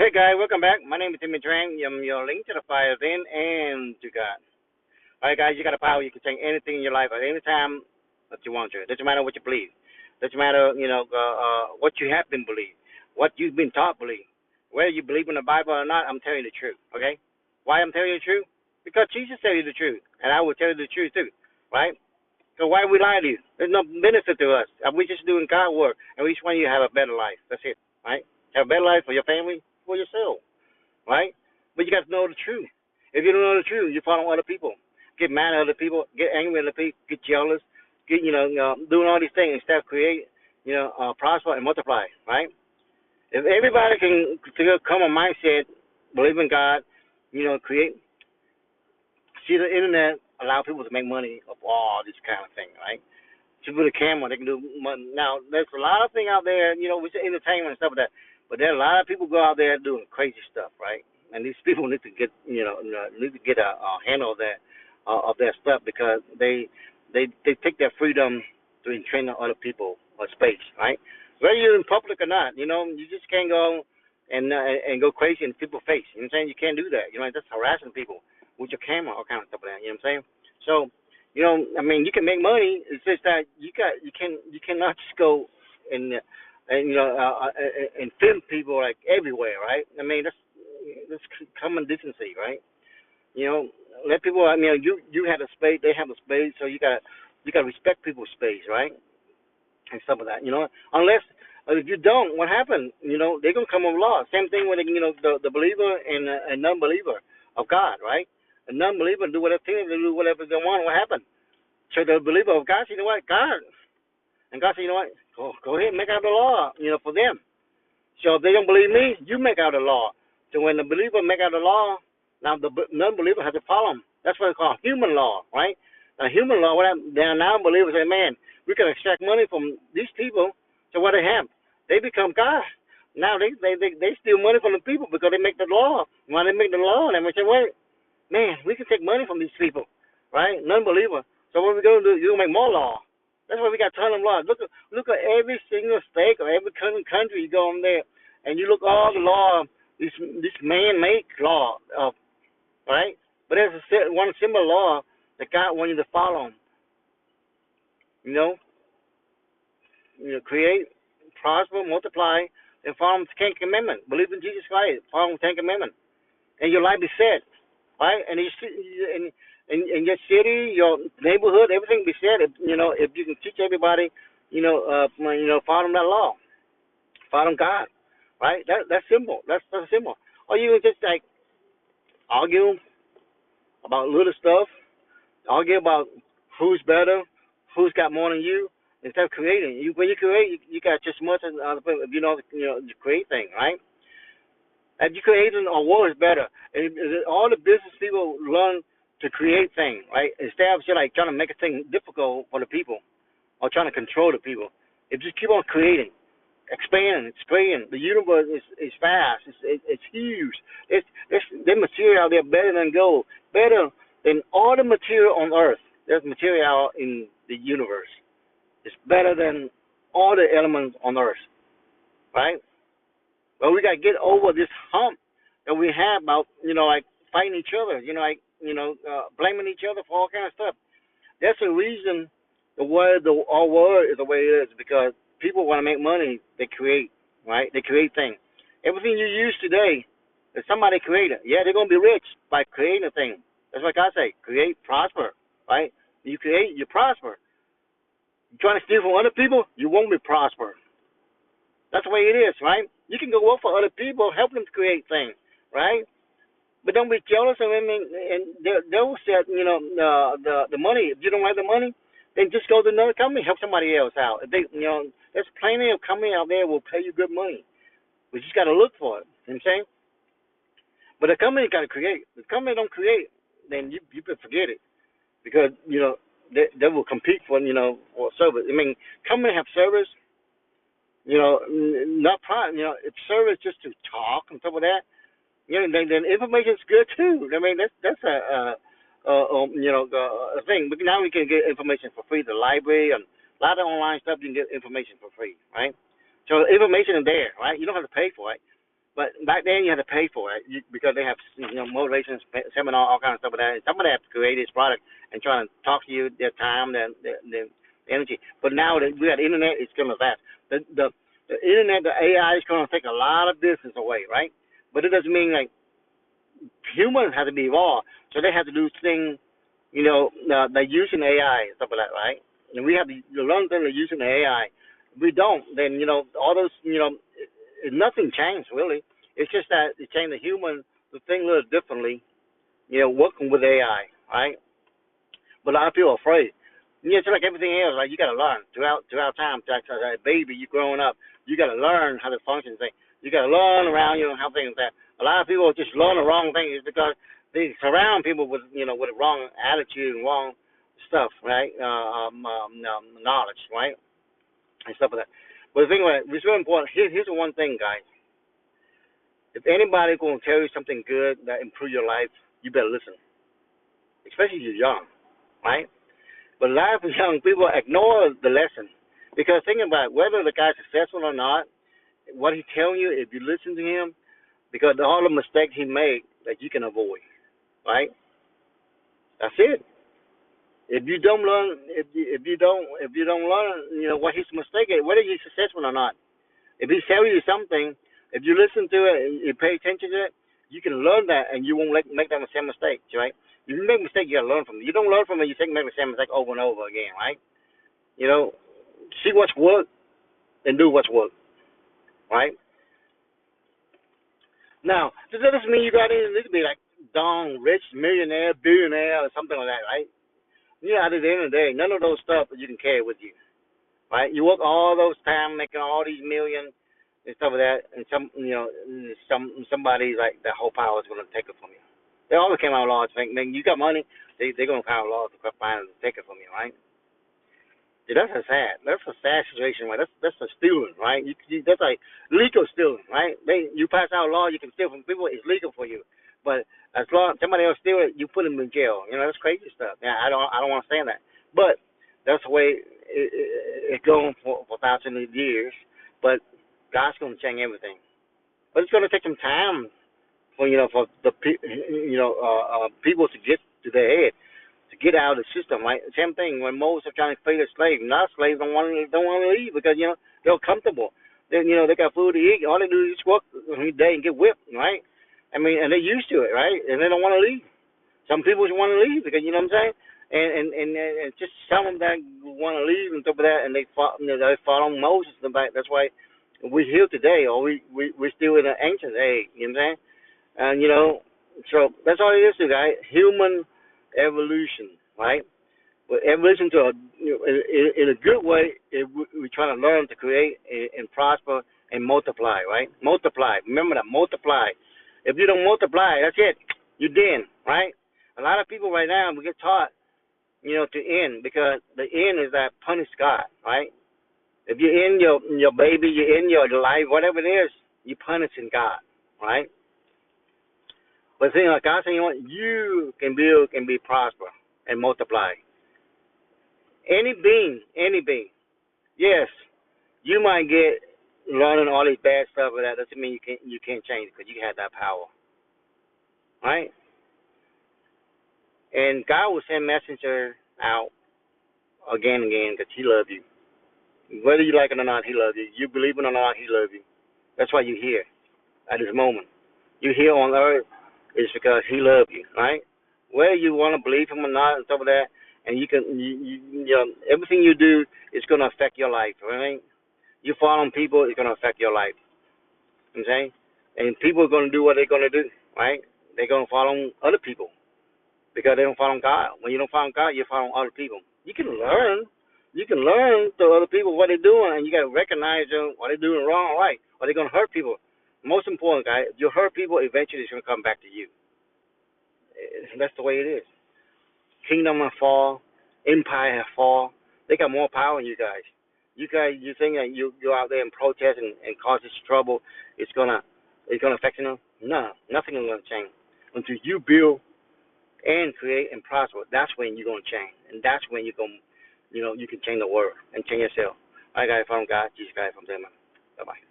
Hey guys, welcome back. My name is Timmy Trang. I'm your link to the fire then and to God. All right, guys, you got a power. You can change anything in your life at any time that you want to. Doesn't matter what you believe. Doesn't matter, what you have been believed, what you've been taught believe. Whether you believe in the Bible or not, I'm telling you the truth. Okay? Why I'm telling you the truth? Because Jesus tell you the truth, and I will tell you the truth too. Right? So why we lie to you? There's no benefit to us. We just doing God's work, and we just want you to have a better life. That's it. Right? Have a better life for your family, for yourself, right? But you got to know the truth. If you don't know the truth, you follow other people, get mad at other people, get angry at other people, get jealous, get doing all these things instead of create, prosper and multiply, right? If everybody can come a mindset, believe in God, create, see the internet allow people to make money of all this kind of thing, right? To put a camera, they can do money. Now, there's a lot of things out there, with entertainment and stuff like that. But there are a lot of people go out there doing crazy stuff, right? And these people need to get, need to get a handle of their stuff because they take their freedom to entrain other people or space, right? Whether you're in public or not, you just can't go and go crazy in people's face. You know what I'm saying? You can't do that. That's harassing people with your camera, all kind of stuff like that. You know what I'm saying? So you can make money. It's just that you cannot just go and film people like everywhere, right? That's common decency, right? Let people. You have a space, they have a space, so you got to respect people's space, right? And stuff like that. Unless if you don't, what happened? They're gonna come with law. Same thing with the believer and a non-believer of God, right? A non-believer do whatever they do whatever they want. What happened? So the believer of God, God, and God said, go ahead and make out the law, for them. So if they don't believe me, you make out the law. So when the believer make out the law, now the non-believer has to follow them. That's what they call human law, right? Now human law, now believers say, man, we can extract money from these people. So what they have, they become God. Now they steal money from the people because they make the law. When they make the law, they say, wait, man, we can take money from these people, right? Non-believer. So what we gonna do? You're gonna make more law. That's why we got a ton of laws. Look at every single state or every country you go in there, and you look all the law. This man-made law, right? But there's one simple law that God wants you to follow. You know, create, prosper, multiply, and follow the Ten Commandments. Believe in Jesus Christ. Follow the Ten Commandments, and your life be set, right? And in your city, your neighborhood, everything be set. If you can teach everybody, follow that law, follow God, right? That's simple. That's simple. Or you can just like argue about little stuff, argue about who's better, who's got more than you, instead of creating. When you create, you got just much as other people. If you create things, right? And you creating a world is better. And all the business people learn to create things, right? Instead of just like trying to make a thing difficult for the people or trying to control the people. If you just keep on creating, expanding, it's creating. The universe is vast. It's huge. There's material out there better than gold, better than all the material on Earth. There's material in the universe. It's better than all the elements on Earth, right? But we got to get over this hump that we have about, like fighting each other, blaming each other for all kind of stuff. That's the reason our world is the way it is because people want to make money. They create, right? They create things. Everything you use today is somebody created. Yeah, they're gonna be rich by creating a thing. That's what God say. Create, prosper, right? You create, you prosper. You trying to steal from other people, you won't be prosper. That's the way it is, right? You can go work for other people, help them to create things, right? But don't be jealous of them, and they'll set, the money. If you don't like the money, then just go to another company, help somebody else out. If they, there's plenty of company out there will pay you good money. We just got to look for it. You know what I'm saying? But the company got to create. If the company don't create, then you can forget it because they will compete for for service. I mean, company have service. Not problem. If service just to talk and stuff like that. Then information's good too. I mean, that's a thing. But now we can get information for free. The library and a lot of online stuff, you can get information for free, right? So information is there, right? You don't have to pay for it. But back then you had to pay for it because they have motivation seminar, all kinds of stuff like that. And somebody has to create this product and try to talk to you, their time, their energy. But now that we got the internet, it's gonna vast. The internet, the AI is gonna take a lot of business away, right? But it doesn't mean like humans have to be evolved, so they have to do things. They're using AI and stuff like that, right? And we have to learn them to using the AI. If we don't, then all those nothing changed really. It's just that it changed the human to think a little differently. Working with AI, right? But a lot of people are afraid. It's like everything else. Like you got to learn throughout time. Like a baby, you growing up, you got to learn how to function things. You got to learn around how things that. A lot of people just learn the wrong things because they surround people with with the wrong attitude and wrong stuff, right? Knowledge, right, and stuff like that. But the thing about it's really important. Here's the one thing, guys. If anybody gonna tell you something good that improve your life, you better listen. Especially if you're young, right? But a lot of young people ignore the lesson because think about it, whether the guy's successful or not, what he's telling you, if you listen to him, because all the mistakes he made that you can avoid, right? That's it. If you don't learn, if you don't learn, what his mistake is, whether he's successful or not. If he tells you something, if you listen to it and you pay attention to it, you can learn that and you won't make that same mistake, right? If you make a mistake, you gotta learn from it. You don't learn from it, you make the same mistake over and over again, right? See what's worked and do what's worked, right? Now, this doesn't mean you got to need to be like Don, rich, millionaire, billionaire, or something like that, right? At the end of the day, none of those stuff that you can carry with you, right? You work all those time making all these millions and stuff like that, and somebody like the whole power is going to take it from you. They always came out laws. Man, you got money, they're going to come out laws to find and take it from you, right? See, that's a sad. That's a sad situation, right? That's a stealing, right? That's like legal stealing, right? You pass out a law, you can steal from people. It's legal for you, but as long as somebody else steal it, you put them in jail. That's crazy stuff. Yeah, I don't want to stand that, but that's the way it's going for thousands of years. But God's going to change everything, but it's going to take some time for the people to get to their head, to get out of the system, right? Same thing when Moses was trying to free the slave. Now slaves don't want to leave because they're comfortable. They got food to eat. All they do is just work every day and get whipped, right? I mean, and they're used to it, right? And they don't want to leave. Some people just want to leave because what I'm saying. And just some of them that want to leave and stuff like that, and they follow Moses. That's why we're here today, or we're still in an ancient age. You know what I'm saying? And so that's all it is, guys. Human evolution, right? But evolution in a good way, we're trying to learn to create and prosper and multiply, right? Multiply. Remember that, multiply. If you don't multiply, that's it. You're dead, right? A lot of people right now, we get taught, to end because the end is that punish God, right? If you end your baby, you end your life, whatever it is, you're punishing God, right? But see, like God saying, you can build and be prosper and multiply. Any being. Yes, you might get learning all this bad stuff, but that doesn't mean you can't change it because you have that power, right? And God will send messenger out again and again because He loves you. Whether you like it or not, He loves you. You believe it or not, He loves you. That's why you're here at this moment. You're here on earth is because He loves you, right? Whether you want to believe Him or not and stuff like that, and everything you do is going to affect your life, right? You follow people, it's going to affect your life. You know what I'm saying? And people are going to do what they're going to do, right? They're going to follow other people because they don't follow God. When you don't follow God, you follow other people. You can learn. You can learn to other people what they're doing, and you got to recognize them, what they're doing wrong or right, or they're going to hurt people. Most important, guys, if you hurt people, eventually it's going to come back to you. That's the way it is. Kingdom have fall, empire have fall. They got more power than you guys. You think that you're out there and protest and cause this trouble, it's gonna affect you? No, nothing is gonna change until you build and create and prosper. That's when you're gonna change, and that's when you can change the world and change yourself. I got it from God, Jesus got it from them. Bye bye.